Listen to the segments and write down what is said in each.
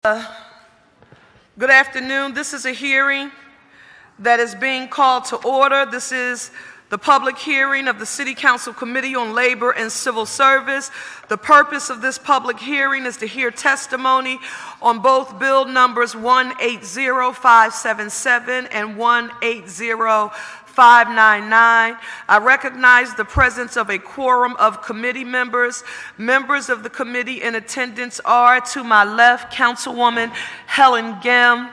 Good afternoon. This is a hearing that is being called to order. This is the public hearing of the City Council Committee on Labor and Civil Service. The purpose of this public hearing is to hear testimony on both bill numbers 180577 and 180599. I recognize the presence of a quorum of committee members. Members of the committee in attendance are, to my left, Councilwoman Helen Gem,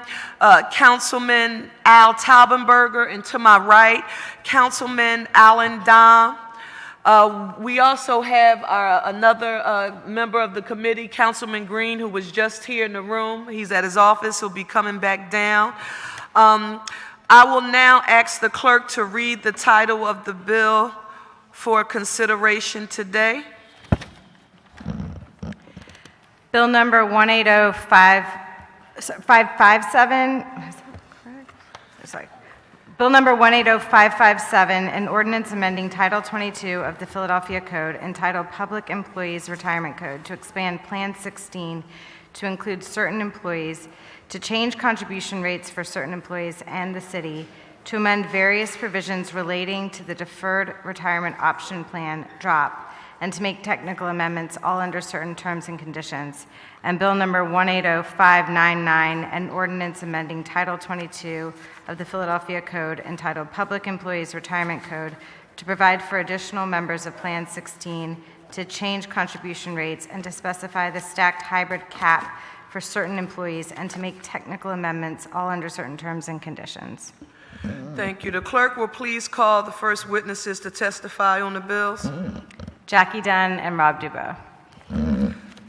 Councilman Al Taubenberger, and to my right, Councilman Alan Dom. We also have another member of the committee, Councilman Green, who was just here in the room. He's at his office. He'll be coming back down. I will now ask the clerk to read the title of the bill for consideration today. Bill number 180557. Bill number 180557, an ordinance amending Title 22 of the Philadelphia Code entitled Public Employees Retirement Code to expand Plan 16 to include certain employees, to change contribution rates for certain employees and the city, to amend various provisions relating to the Deferred Retirement Option Plan (DROP), and to make technical amendments, all under certain terms and conditions. And Bill number 180599, an ordinance amending Title 22 of the Philadelphia Code entitled Public Employees Retirement Code to provide for additional members of Plan 16, to change contribution rates, and to specify the stacked hybrid cap for certain employees, and to make technical amendments, all under certain terms and conditions. Thank you. The clerk will please call the first witnesses to testify on the bills. Jackie Dunn and Rob Dubois.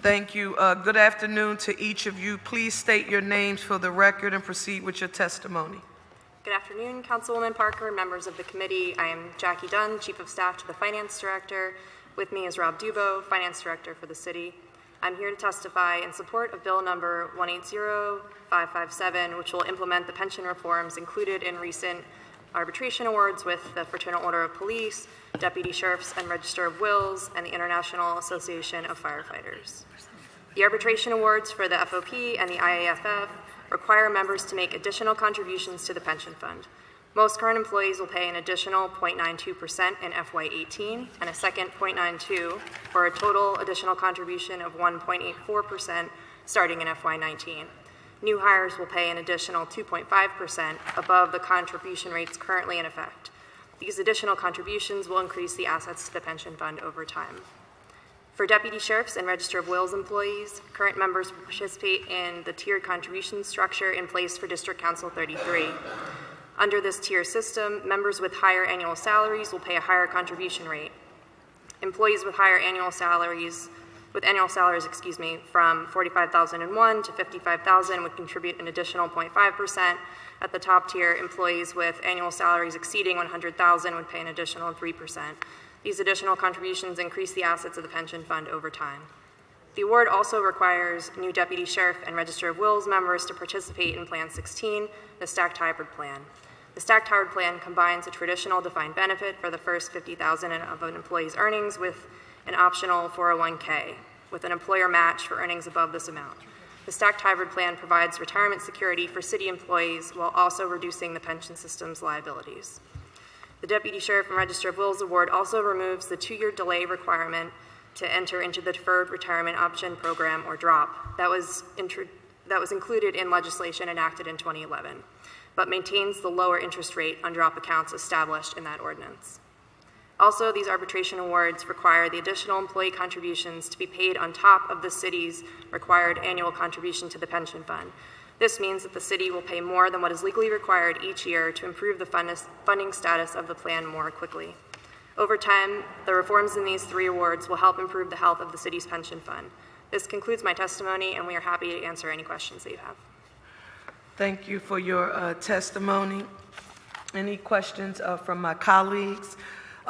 Thank you. Good afternoon to each of you. Please state your names for the record and proceed with your testimony. Good afternoon, Councilwoman Parker, members of the committee. I am Jackie Dunn, Chief of Staff to the Finance Director. With me is Rob Dubois, Finance Director for the city. I'm here to testify in support of Bill number 180557, which will implement the pension reforms included in recent arbitration awards with the Fraternal Order of Police, Deputy Sheriffs and Register of Wills, and the International Association of Firefighters. The arbitration awards for the FOP and the IAFF require members to make additional contributions to the pension fund. Most current employees will pay an additional 0.92% in FY18 and a second 0.92% for a total additional contribution of 1.84% starting in FY19. New hires will pay an additional 2.5% above the contribution rates currently in effect. These additional contributions will increase the assets to the pension fund over time. For Deputy Sheriffs and Register of Wills employees, current members will participate in the tiered contribution structure in place for District Council 33. Under this tier system, members with higher annual salaries will pay a higher contribution rate. Employees with higher annual salaries, from $45,001 to $55,000 would contribute an additional 0.5%. At the top tier, employees with annual salaries exceeding $100,000 would pay an additional 3%. These additional contributions increase the assets of the pension fund over time. The award also requires new Deputy Sheriff and Register of Wills members to participate in Plan 16, the Stacked Hybrid Plan. The Stacked Hybrid Plan combines a traditional defined benefit for the first $50,000 of an employee's earnings with an optional 401k, with an employer match for earnings above this amount. The Stacked Hybrid Plan provides retirement security for city employees while also reducing the pension system's liabilities. The Deputy Sheriff and Register of Wills Award also removes the 2-year delay requirement to enter into the Deferred Retirement Option Program, or DROP, that was included in legislation enacted in 2011, but maintains the lower interest rate on DROP accounts established in that ordinance. Also, these arbitration awards require the additional employee contributions to be paid on top of the city's required annual contribution to the pension fund. This means that the city will pay more than what is legally required each year to improve the funding status of the plan more quickly. Over time, the reforms in these 3 awards will help improve the health of the city's pension fund. This concludes my testimony, and we are happy to answer any questions that you have. Thank you for your testimony. Any questions from my colleagues?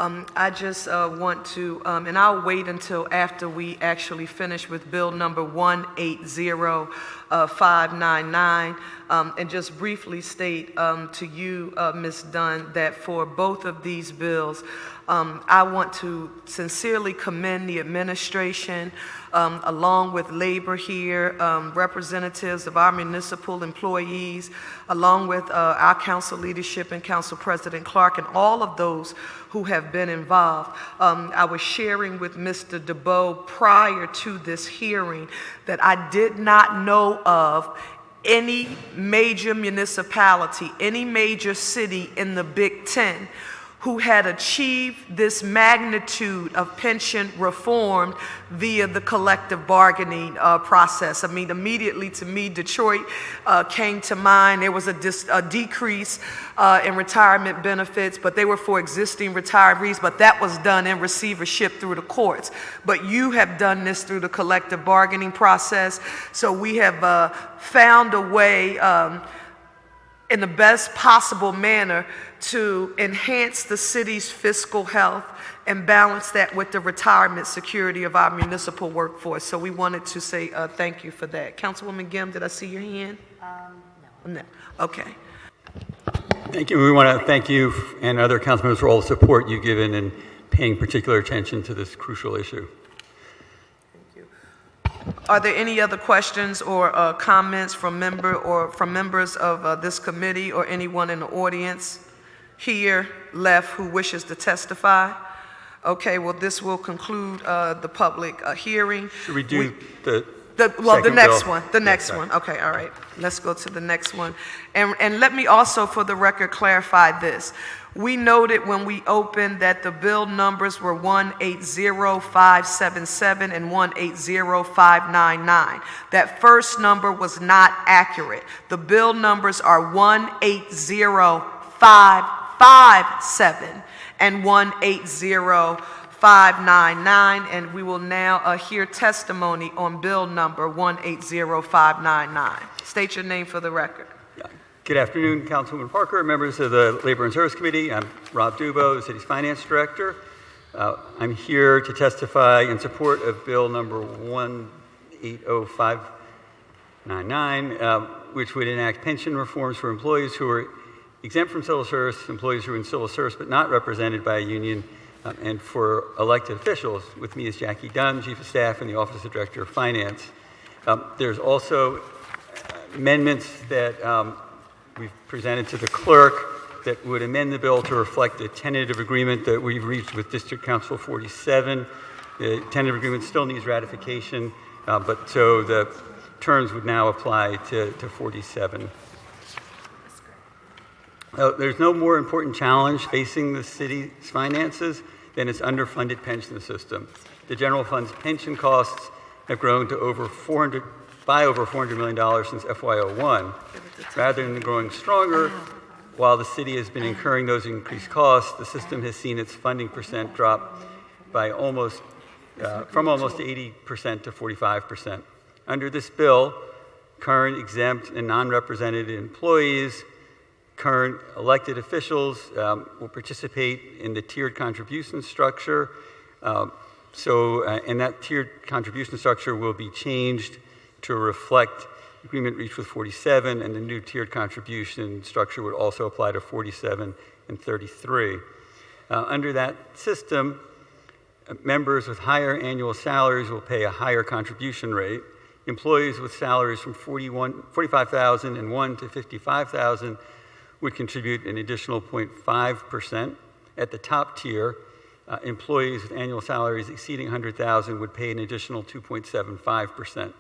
I just want to, and I'll wait until after we actually finish with bill number 180599, and just briefly state to you, Ms. Dunn, that for both of these bills, I want to sincerely commend the administration along with labor here, representatives of our municipal employees, along with our council leadership and Council President Clark, and all of those who have been involved. I was sharing with Mr. DeBoe prior to this hearing that I did not know of any major municipality, any major city in the Big Ten who had achieved this magnitude of pension reform via the collective bargaining process. I mean, immediately to me, Detroit came to mind. There was a decrease in retirement benefits, but they were for existing retirees, but that was done in receivership through the courts. But you have done this through the collective bargaining process, so we have found a way in the best possible manner to enhance the city's fiscal health and balance that with the retirement security of our municipal workforce. So we wanted to say thank you for that. Councilwoman Gim, did I see your hand? No. No. Okay. Thank you. We want to thank you and other council members for all the support you've given in paying particular attention to this crucial issue. Are there any other questions or comments from members of this committee or anyone in the audience here left who wishes to testify? Okay, well, this will conclude the public hearing. Should we do the next bill? one? The next one. Okay, all right. Let's go to the next one. And let me also, for the record, clarify this. We noted when we opened that the bill numbers were 180577 and 180599. That first number was not accurate. The bill numbers are 180557 and 180599, and we will now hear testimony on bill number 180599. State your name for the record. Good afternoon, Councilwoman Parker, members of the Labor and Service Committee. I'm Rob Dubo, the city's finance director. I'm here to testify in support of bill number 180599, which would enact pension reforms for employees who are exempt from civil service, employees who are in civil service but not represented by a union, and for elected officials. With me is Jackie Dunn, Chief of Staff in the Office of Director of Finance. There's also amendments that we've presented to the clerk that would amend the bill to reflect the tentative agreement that we've reached with District Council 47. The tentative agreement still needs ratification, but so the terms would now apply to 47. There's no more important challenge facing the city's finances than its underfunded pension system. The general fund's pension costs have grown to over $400 million since FY01. Rather than growing stronger, while the city has been incurring those increased costs, the system has seen its funding percent drop by from almost 80% to 45%. Under this bill, current exempt and non-represented employees, current elected officials will participate in the tiered contribution structure. And that tiered contribution structure will be changed to reflect agreement reached with 47, and the new tiered contribution structure would also apply to 47 and 33. Under that system, members with higher annual salaries will pay a higher contribution rate. Employees with salaries from $45,001 to $55,000 would contribute an additional 0.5%. At the top tier, employees with annual salaries exceeding $100,000 would pay an additional 2.75%.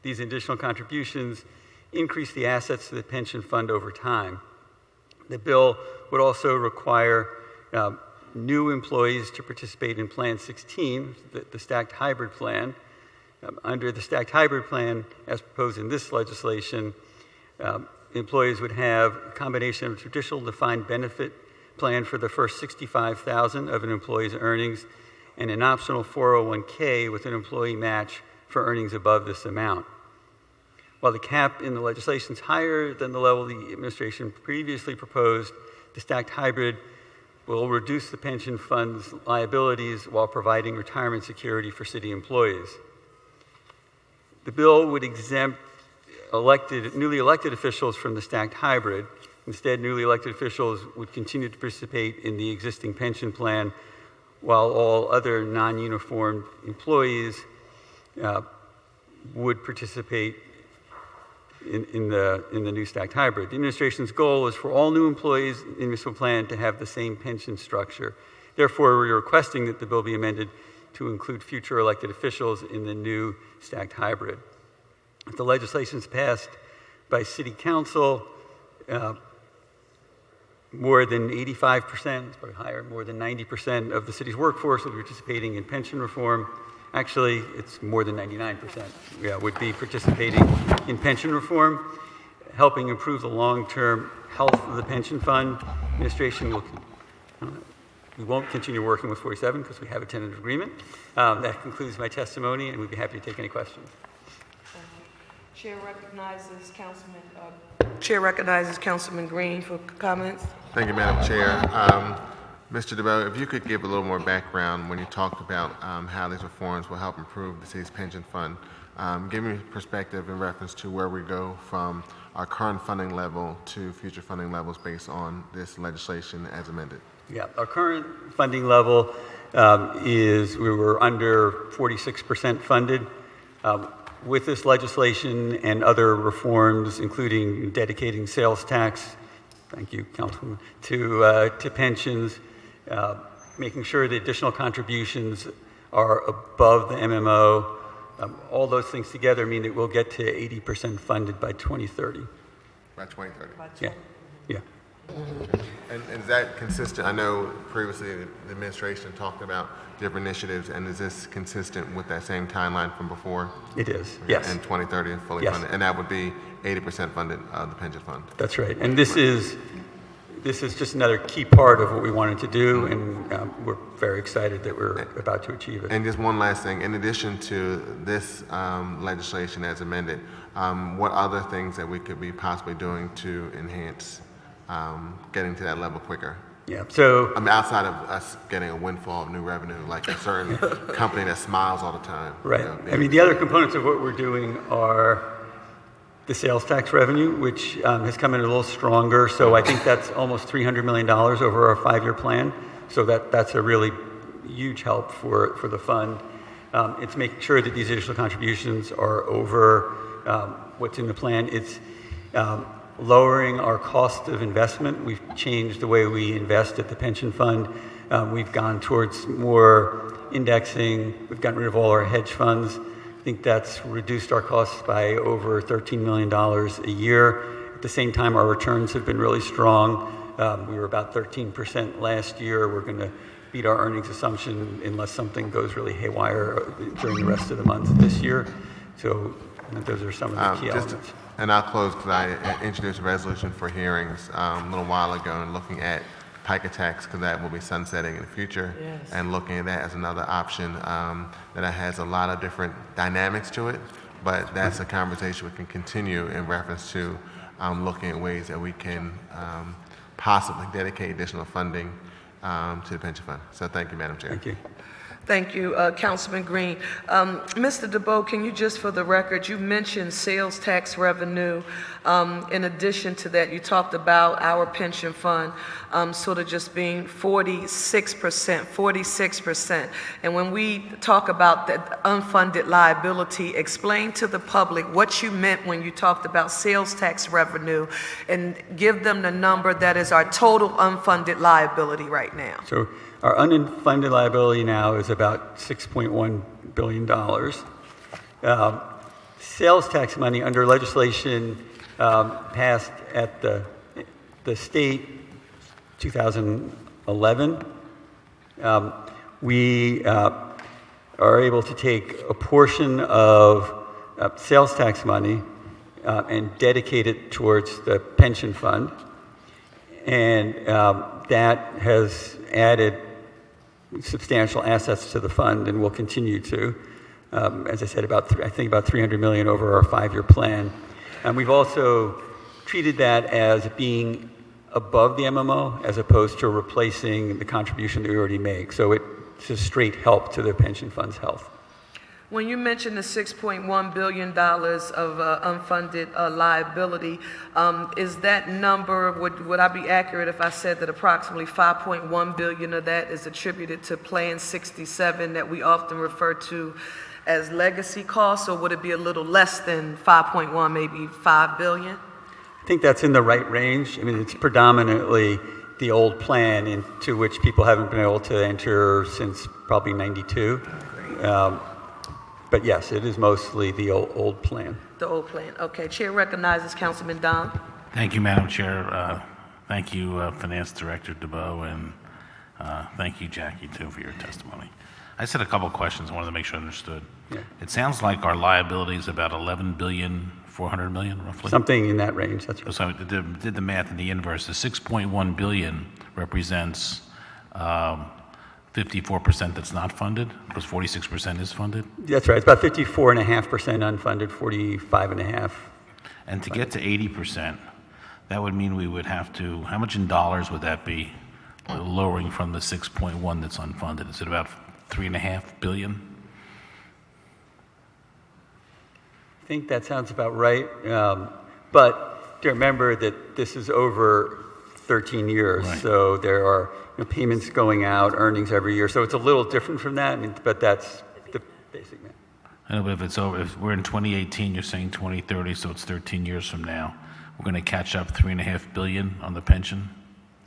These additional contributions increase the assets of the pension fund over time. The bill would also require new employees to participate in Plan 16, the stacked hybrid plan. Under the stacked hybrid plan, as proposed in this legislation, employees would have a combination of a traditional defined benefit plan for the first $65,000 of an employee's earnings and an optional 401k with an employee match for earnings above this amount. While the cap in the legislation is higher than the level the administration previously proposed, the stacked hybrid will reduce the pension fund's liabilities while providing retirement security for city employees. The bill would exempt newly elected officials from the stacked hybrid. Instead, newly elected officials would continue to participate in the existing pension plan, while all other non-uniformed employees would participate in the new stacked hybrid. The administration's goal is for all new employees in the municipal plan to have the same pension structure. Therefore, we're requesting that the bill be amended to include future elected officials in the new stacked hybrid. If the legislation is passed by City Council, more than 85%, it's probably higher, more than 90% of the city's workforce will be participating in pension reform. Actually, it's more than 99%, would be participating in pension reform, helping improve the long-term health of the pension fund. Administration will, we won't continue working with 47 because we have a tentative agreement. That concludes my testimony, and we'd be happy to take any questions. Chair recognizes Councilman Green for comments. Thank you, Madam Chair. Mr. DeBoe, if you could give a little more background when you talked about how these reforms will help improve the city's pension fund. Give me perspective in reference to where we go from our current funding level to future funding levels based on this legislation as amended. Yeah, our current funding level is we were under 46% funded. With this legislation and other reforms, including dedicating sales tax, thank you, Councilman, to pensions, making sure the additional contributions are above the MMO, all those things together mean that we'll get to 80% funded by 2030. By 2030? Yeah, yeah. And is that consistent? I know previously the administration talked about different initiatives, and is this consistent with that same timeline from before? It is, yes. And 2030 and fully Yes. funded, and that would be 80% funded of the pension fund. That's right, and this is just another key part of what we wanted to do, and we're very excited that we're about to achieve it. And just one last thing, in addition to this legislation as amended, what other things that we could be possibly doing to enhance getting to that level quicker? Yeah, so I mean, outside of us getting a windfall of new revenue, like a certain company that smiles all the time. right. You know, I mean, the other components of what we're doing are the sales tax revenue, which has come in a little stronger. So I think that's almost $300 million over our 5-year plan. So that's a really huge help for the fund. It's making sure that these additional contributions are over what's in the plan. It's lowering our cost of investment. We've changed the way we invest at the pension fund. We've gone towards more indexing. We've gotten rid of all our hedge funds. I think that's reduced our costs by over $13 million a year. At the same time, our returns have been really strong. We were about 13% last year. We're going to beat our earnings assumption unless something goes really haywire during the rest of the month this year. So those are some of the key elements. And I'll close because I introduced a resolution for hearings a little while ago and looking at PICA tax, because that will be sunsetting in the future, and looking at that as another option that has a lot of different dynamics to it, but that's a conversation we can continue in reference to looking at ways that we can possibly dedicate additional funding to the pension fund. So thank you, Madam Chair. Thank you. Thank you, Councilman Green. Mr. DeBoe, can you just, for the record, you mentioned sales tax revenue. In addition to that, you talked about our pension fund sort of just being 46%. And when we talk about that unfunded liability, explain to the public what you meant when you talked about sales tax revenue, and give them the number that is our total unfunded liability right now. So our unfunded liability now is about $6.1 billion. Sales tax money under legislation passed at the state 2011. We are able to take a portion of sales tax money and dedicate it towards the pension fund. And that has added substantial assets to the fund and will continue to. As I said, I think about $300 million over our 5-year plan. And we've also treated that as being above the MMO as opposed to replacing the contribution that we already make. So it's a straight help to the pension fund's health. When you mentioned the $6.1 billion of unfunded liability, is that number, would I be accurate if I said that approximately $5.1 billion of that is attributed to Plan 67 that we often refer to as legacy costs, or would it be a little less than 5.1, maybe 5 billion? I think that's in the right range. I mean, it's predominantly the old plan into which people haven't been able to enter since probably 92. But yes, it is mostly the old plan. The old plan. Okay. Chair recognizes Councilman Dom. Thank you, Madam Chair. Thank you, Finance Director DeBoe, and thank you, Jackie, too, for your testimony. I just had a couple of questions. I wanted to make sure I understood. Yeah. It sounds like our liability is about $11.4 billion, roughly. Something in that range, that's right. So I did the math in the inverse. The $6.1 billion represents 54% that's not funded, because 46% is funded. That's right. It's about 54.5% unfunded, 45.5. And to get to 80%, that would mean we would have to, how much in dollars would that be, lowering from the 6.1 that's unfunded? Is it about $3.5 billion? I think that sounds about right. But to remember that this is over 13 years, Right. so there are payments going out, earnings every year. So it's a little different from that, but that's the basic math. I know, but if it's over, if we're in 2018, you're saying 2030, so it's 13 years from now. We're going to catch up $3.5 billion on the pension.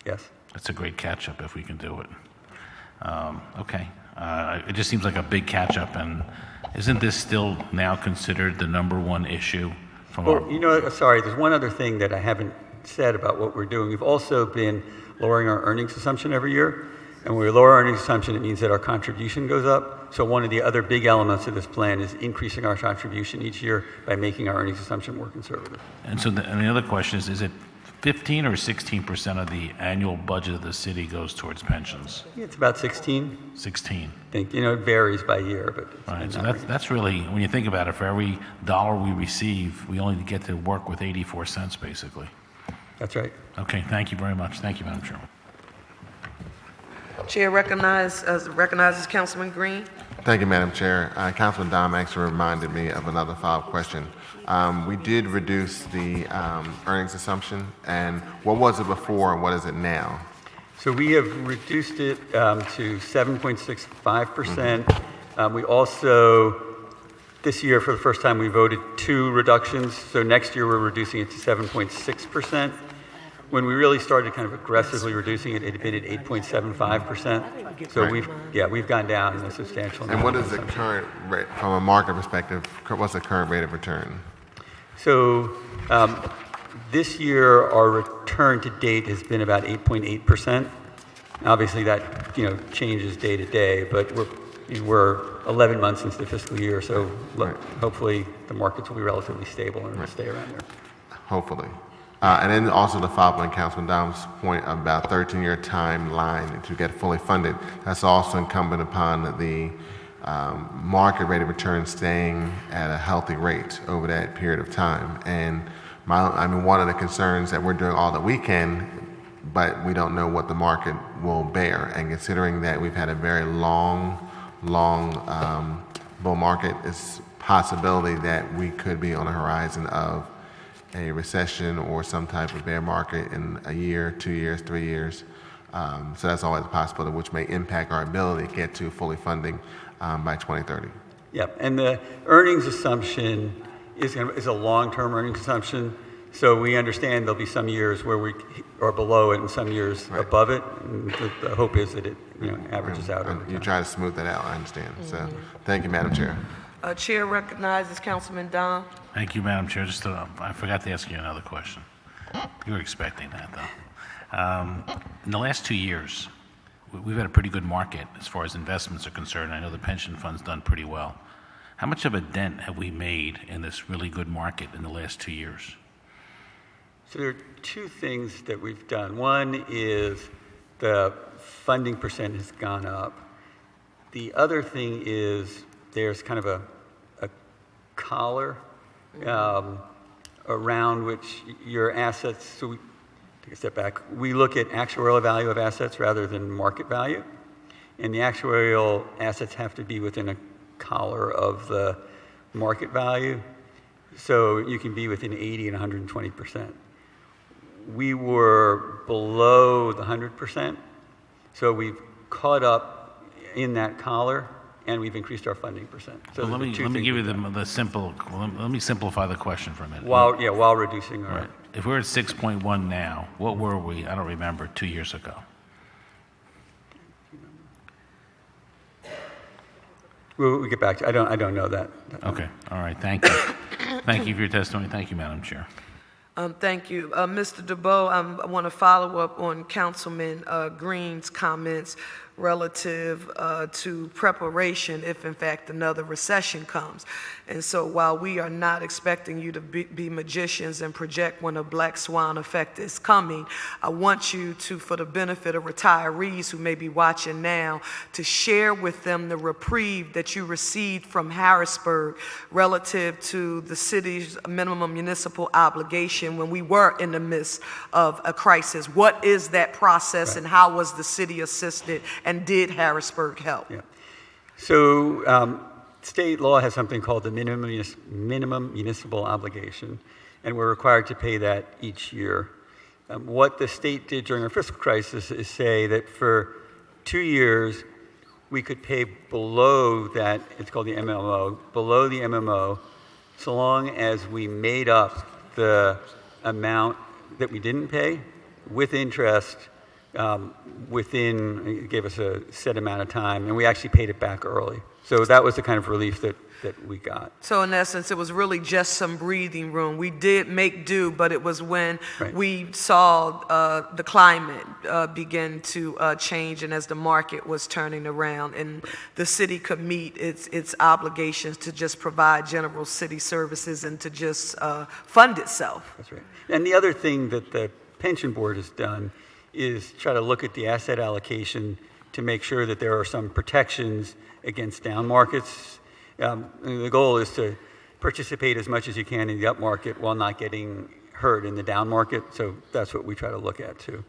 Yes. That's a great catch up if we can do it. Okay. It just seems like a big catch up, and isn't this still now considered the number one issue from our? Well, sorry, there's one other thing that I haven't said about what we're doing. We've also been lowering our earnings assumption every year. And when we lower our earnings assumption, it means that our contribution goes up. So one of the other big elements of this plan is increasing our contribution each year by making our earnings assumption more conservative. And so and the other question is it 15 or 16% of the annual budget of the city goes towards pensions? Yeah, it's about 16. 16. I think, it varies by year, but it's All right, in so that range. that's really, when you think about it, for every dollar we receive, we only get to work with 84 cents, basically. That's right. Okay, thank you very much. Thank you, Madam Chairman. Chair recognizes Councilman Green. Thank you, Madam Chair. Councilman Dom actually reminded me of another follow-up question. We did reduce the earnings assumption, and what was it before and what is it now? So we have reduced it to 7.65%. We also, this year, for the first time, we voted 2 reductions. So next year, we're reducing it to 7.6%. When we really started kind of aggressively reducing it, it had been at 8.75%. So we've gone down a substantial amount. And what is the current rate, from a market perspective, what's the current rate of return? So this year, our return to date has been about 8.8%. Obviously, that changes day to day, but we're 11 months into the fiscal year, so hopefully the markets will be relatively stable and will stay around there. Hopefully. And then also to follow up on Councilman Dom's point about 13-year timeline to get fully funded, that's also incumbent upon the market rate of return staying at a healthy rate over that period of time. And one of the concerns that we're doing all that we can, but we don't know what the market will bear. And considering that we've had a very long bull market, it's a possibility that we could be on the horizon of a recession or some type of bear market in a year, 2 years, 3 years. So that's always a possibility, which may impact our ability to get to fully funding by 2030. Yep, and the earnings assumption is a long-term earnings assumption. So we understand there'll be some years where we are below it and some years above it. And the hope is that it averages out over You time. try to smooth that out, I understand. So thank you, Madam Chair. Chair recognizes Councilman Dom. Thank you, Madam Chair. I forgot to ask you another question. You were expecting that, though. In the last 2 years, we've had a pretty good market as far as investments are concerned. I know the pension fund's done pretty well. How much of a dent have we made in this really good market in the last 2 years? So there are 2 things that we've done. One is the funding percent has gone up. The other thing is there's kind of a collar around which your assets, so we take a step back, we look at actuarial value of assets rather than market value. And the actuarial assets have to be within a collar of the market value. So you can be within 80 and 120%. We were below the 100%. So we've caught up in that collar and we've increased our funding percent. So Well, let those are the two me things give you we've done. the simple, let me simplify the question for a minute. While reducing our, Right. If we're at 6.1 now, what were we, I don't remember, 2 years ago? we'll get back to, I don't know that. Okay, all right, thank you. Thank you for your testimony. Thank you, Madam Chair. Thank you. Mr. DeBoe, I want to follow up on Councilman Green's comments relative to preparation if, in fact, another recession comes. And so while we are not expecting you to be magicians and project when a black swan effect is coming, I want you to, for the benefit of retirees who may be watching now, to share with them the reprieve that you received from Harrisburg relative to the city's minimum municipal obligation when we were in the midst of a crisis. What is that process, and how was the city assisted, and did Harrisburg help? Yeah. So state law has something called the minimum municipal obligation, and we're required to pay that each year. What the state did during our fiscal crisis is say that for 2 years, we could pay below that, it's called the MMO, below the MMO, so long as we made up the amount that we didn't pay with interest it gave us a set amount of time, and we actually paid it back early. So that was the kind of relief that we got. So in essence, it was really just some breathing room. We did make do, but it was when Right. we saw the climate begin to change, and as the market was turning around, and the city could meet its obligations to just provide general city services and to just fund itself. That's right. And the other thing that the pension board has done is try to look at the asset allocation to make sure that there are some protections against down markets. The goal is to participate as much as you can in the up market while not getting hurt in the down market. So that's what we try to look at too.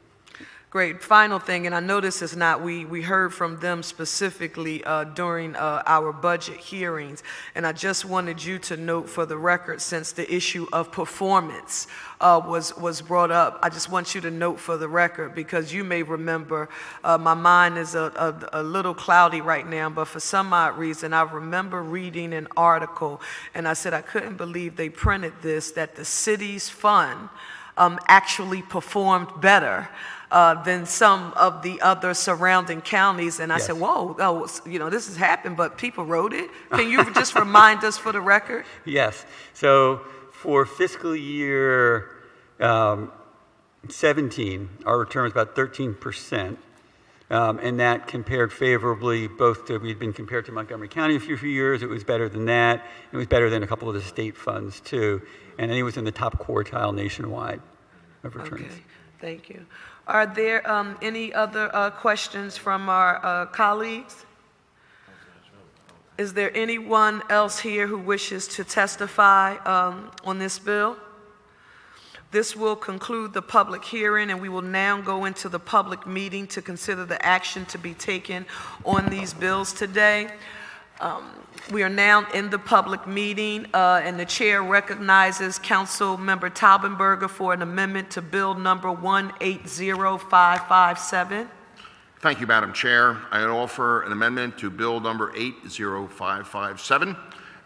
Great. Final thing, and I know this is not, we heard from them specifically during our budget hearings, and I just wanted you to note for the record, since the issue of performance was brought up, I just want you to note for the record, because you may remember, my mind is a little cloudy right now, but for some odd reason, I remember reading an article, and I said I couldn't believe they printed this, that the city's fund actually performed better than some of the other surrounding counties. And I Yes. said, whoa, this has happened, but people wrote it. Can you just remind us for the record? Yes. So for fiscal year 17, our return was about 13%. And that compared favorably both to, we'd been compared to Montgomery County a few years. It was better than that. It was better than a couple of the state funds too. And then it was in the top quartile nationwide of returns. Okay, thank you. Are there any other questions from our colleagues? Is there anyone else here who wishes to testify on this bill? This will conclude the public hearing, and we will now go into the public meeting to consider the action to be taken on these bills today. We are now in the public meeting, and the chair recognizes Council Member Taubenberger for an amendment to Bill number 180557. Thank you, Madam Chair. I offer an amendment to Bill number 80557.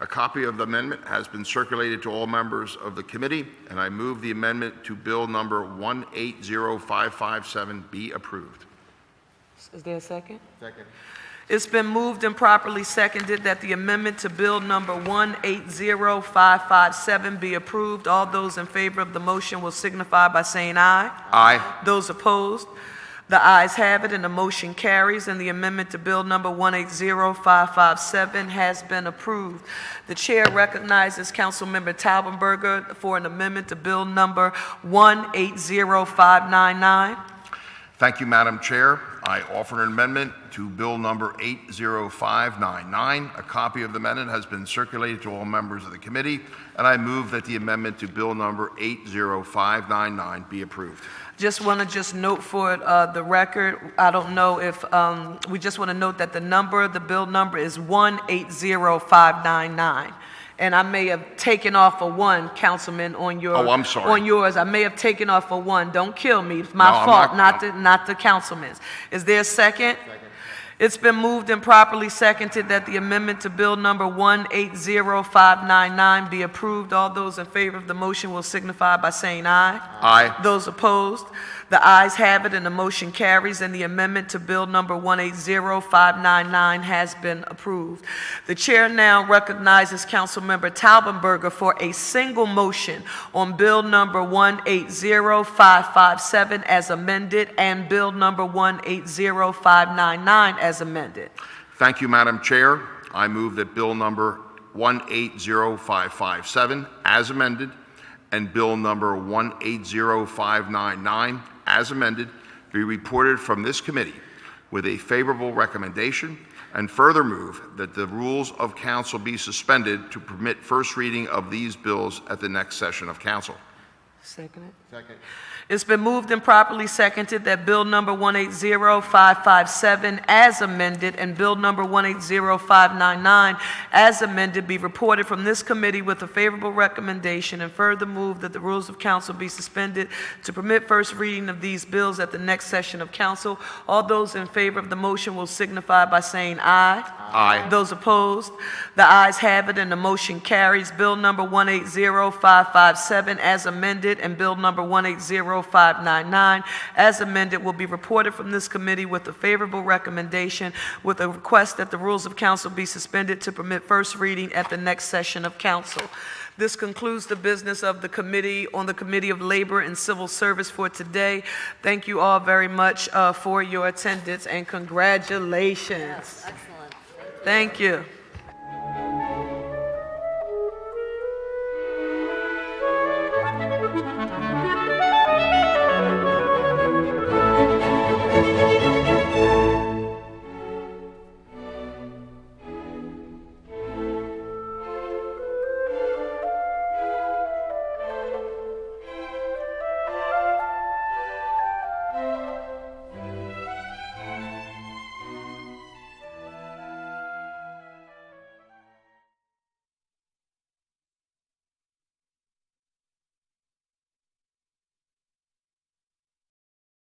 A copy of the amendment has been circulated to all members of the committee, and I move the amendment to Bill number 180557 be approved. Is there a second? Second. It's been moved and properly seconded that the amendment to Bill number 180557 be approved. All those in favor of the motion will signify by saying aye. Aye. Those opposed? The ayes have it, and the motion carries, and the amendment to Bill number 180557 has been approved. The chair recognizes Councilmember Taubenberger for an amendment to Bill number 180599. Thank you, Madam Chair. I offer an amendment to Bill number 80599. A copy of the amendment has been circulated to all members of the committee, and I move that the amendment to Bill number 80599 be approved. Just want to note for the record, I don't know if, we just want to note that the bill number is 180599. And I may have taken off a one, Councilman, on your. Oh, I'm sorry. On yours, I may have taken off a one. Don't kill me. It's No, my I'm fault, not- not the councilman's. Is there a second? Second. It's been moved and properly seconded that the amendment to Bill Number 180599 be approved. All those in favor of the motion will signify by saying aye. Aye. Those opposed, the ayes have it, and the motion carries, and the amendment to Bill Number 180599 has been approved. The chair now recognizes Councilmember Taubenberger for a single motion on Bill Number 180557 as amended and Bill Number 180599 as amended. Thank you, Madam Chair. I move that Bill Number 180557 as amended and Bill Number 180599 as amended be reported from this committee with a favorable recommendation, and further move that the rules of council be suspended to permit first reading of these bills at the next session of council. Second. Second. It's been moved and properly seconded that Bill Number 180557 as amended and Bill Number 180599 as amended be reported from this committee with a favorable recommendation, and further move that the rules of council be suspended to permit first reading of these bills at the next session of council. All those in favor of the motion will signify by saying aye. Aye. Those opposed, the ayes have it, and the motion carries. Bill Number 180557 as amended and Bill Number 180599 as amended will be reported from this committee with a favorable recommendation, with a request that the rules of council be suspended to permit first reading at the next session of council. This concludes the business of the committee on the Committee of Labor and Civil Service for today. Thank you all very much for your attendance, and congratulations. Excellent. Thank you.